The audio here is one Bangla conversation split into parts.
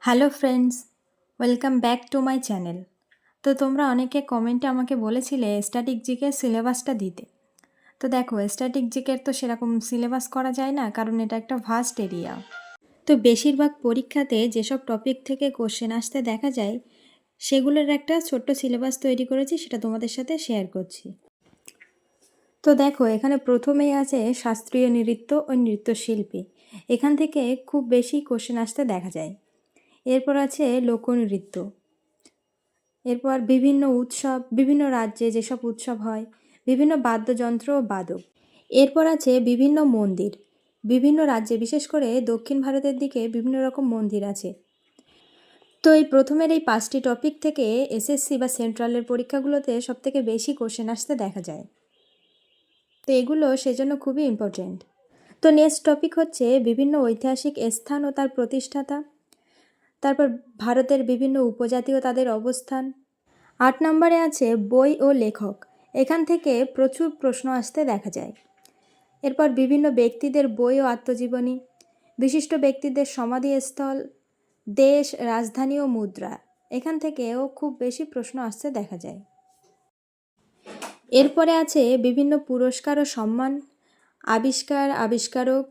Hello friends, welcome back to my channel. তো তোমরা অনেকে কমেন্টে আমাকে বলেছিলে স্ট্যাটিক জিকের সিলেবাসটা দিতে। তো দেখো, স্ট্যাটিক জিকের তো সেরকম সিলেবাস করা যায় না, কারণ এটা একটা ভাস্ট এরিয়া। তো বেশিরভাগ পরীক্ষাতে যেসব টপিক থেকে কোশ্চেন আসতে দেখা যায়, সেগুলোর একটা ছোট্ট সিলেবাস তৈরি করেছি, সেটা তোমাদের সাথে শেয়ার করছি। তো দেখো, এখানে প্রথমেই আছে শাস্ত্রীয় নৃত্য ও নৃত্যশিল্পী। এখান থেকে খুব বেশি কোশ্চেন আসতে দেখা যায়। এরপর আছে লোকনৃত্য। এরপর বিভিন্ন উৎসব, বিভিন্ন রাজ্যে যেসব উৎসব হয়, বিভিন্ন বাদ্যযন্ত্র ও বাদক। এরপর আছে বিভিন্ন মন্দির। বিভিন্ন রাজ্যে, বিশেষ করে দক্ষিণ ভারতের দিকে বিভিন্ন রকম মন্দির আছে। তো এই প্রথমের এই 5টি টপিক থেকে এসএসসি বা সেন্ট্রালের পরীক্ষাগুলোতে সবথেকে বেশি কোশ্চেন আসতে দেখা যায়। তো এগুলো সেজন্য খুবই ইম্পর্টেন্ট। তো নেক্সট টপিক হচ্ছে বিভিন্ন ঐতিহাসিক স্থান ও তার প্রতিষ্ঠাতা। তারপর ভারতের বিভিন্ন উপজাতি ও তাদের অবস্থান। 8 নম্বরে আছে বই ও লেখক। এখান থেকে প্রচুর প্রশ্ন আসতে দেখা যায়। এরপর বিভিন্ন ব্যক্তিদের বই ও আত্মজীবনী, বিশিষ্ট ব্যক্তিদের সমাধিস্থল, দেশ, রাজধানী ও মুদ্রা। এখান থেকেও খুব বেশি প্রশ্ন আসতে দেখা যায়। এরপরে আছে বিভিন্ন পুরস্কার ও সম্মান, আবিষ্কার, আবিষ্কারক,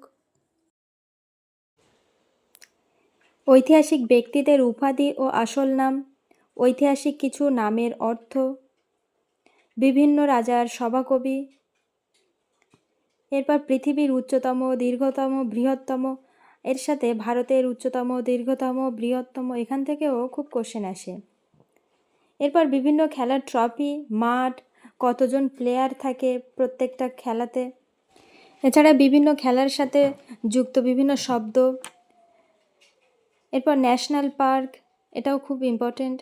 ঐতিহাসিক ব্যক্তিদের উপাধি ও আসল নাম, ঐতিহাসিক কিছু নামের অর্থ, বিভিন্ন রাজার সভাকবি। এরপর পৃথিবীর উচ্চতম, দীর্ঘতম, বৃহত্তম, এর সাথে ভারতের উচ্চতম, দীর্ঘতম, বৃহত্তম, এখান থেকেও খুব কোশ্চেন আসে। এরপর বিভিন্ন খেলার ট্রফি, মাঠ, কতজন প্লেয়ার থাকে প্রত্যেকটা খেলাতে, এছাড়া বিভিন্ন খেলার সাথে যুক্ত বিভিন্ন শব্দ। এরপর ন্যাশনাল পার্ক, এটাও খুব important,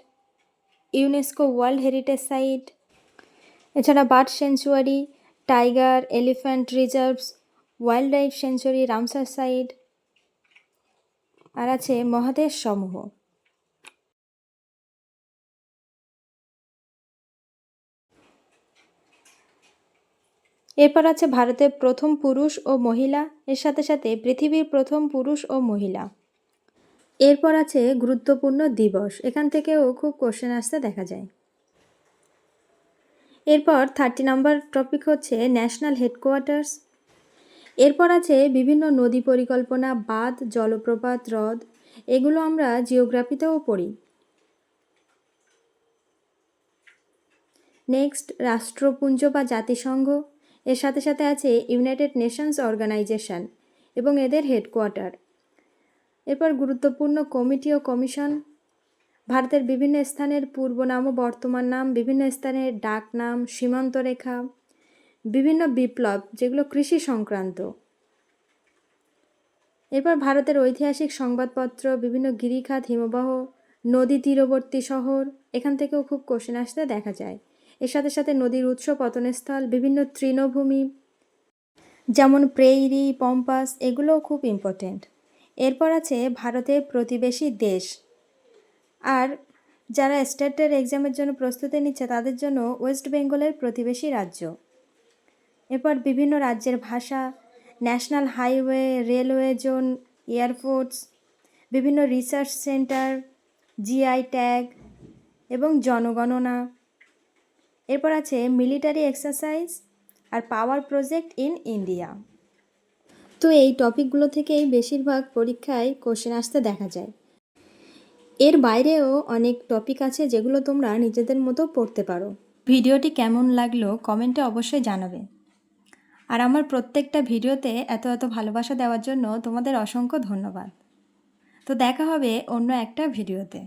UNESCO world heritage site, এছাড়া bird sanctuary, tiger, elephant reserves, wildlife sanctuary, Ramsar site, আর আছে মহাদেশ সমূহ। এরপর আছে ভারতের প্রথম পুরুষ ও মহিলা, এর সাথে সাথে পৃথিবীর প্রথম পুরুষ ও মহিলা। এরপর আছে গুরুত্বপূর্ণ দিবস, এখান থেকেও খুব কোশ্চেন আসতে দেখা যায়। এরপর 30 নম্বর টপিক হচ্ছে ন্যাশনাল হেডকোয়ার্টার্স। এরপর আছে বিভিন্ন নদী পরিকল্পনা, বাঁধ, জলপ্রপাত, হ্রদ, এগুলো আমরা জিওগ্রাফিতেও পড়ি। নেক্সট রাষ্ট্রপুঞ্জ বা জাতিসংঘ, এর সাথে সাথে আছে ইউনাইটেড নেশনস অর্গানাইজেশন এবং এদের হেডকোয়ার্টার। এরপর গুরুত্বপূর্ণ কমিটি ও কমিশন, ভারতের বিভিন্ন স্থানের পূর্ব নাম ও বর্তমান নাম, বিভিন্ন স্থানের ডাক নাম, সীমান্ত রেখা, বিভিন্ন বিপ্লব যেগুলো কৃষি সংক্রান্ত। এরপর ভারতের ঐতিহাসিক সংবাদপত্র, বিভিন্ন গিরিখাত, হিমবাহ, নদী তীরবর্তী শহর, এখান থেকেও খুব কোশ্চেন আসতে দেখা যায়। এর সাথে সাথে নদীর উৎস, পতনস্থল, বিভিন্ন তৃণভূমি যেমন প্রেইরি, পম্পাস, এগুলোও খুব ইম্পর্টেন্ট। এরপর আছে ভারতের প্রতিবেশী দেশ। আর যারা স্টেটের এক্সামের জন্য প্রস্তুতি নিচ্ছে তাদের জন্য ওয়েস্ট বেঙ্গলের প্রতিবেশী রাজ্য। এরপর বিভিন্ন রাজ্যের ভাষা, national highway, railway zone, air force, বিভিন্ন রিসার্চ সেন্টার, জিআই ট্যাগ এবং জনগণনা। এরপর আছে মিলিটারি এক্সারসাইজ আর পাওয়ার প্রজেক্ট ইন ইন্ডিয়া। তো এই টপিকগুলো থেকেই বেশিরভাগ পরীক্ষায় কোশ্চেন আসতে দেখা যায়। এর বাইরেও অনেক টপিক আছে যেগুলো তোমরা নিজেদের মতো পড়তে পারো। ভিডিওটি কেমন লাগলো কমেন্টে অবশ্যই জানাবে। আর আমার প্রত্যেকটা ভিডিওতে এত এত ভালোবাসা দেওয়ার জন্য তোমাদের অসংখ্য ধন্যবাদ। তো দেখা হবে অন্য একটা ভিডিওতে।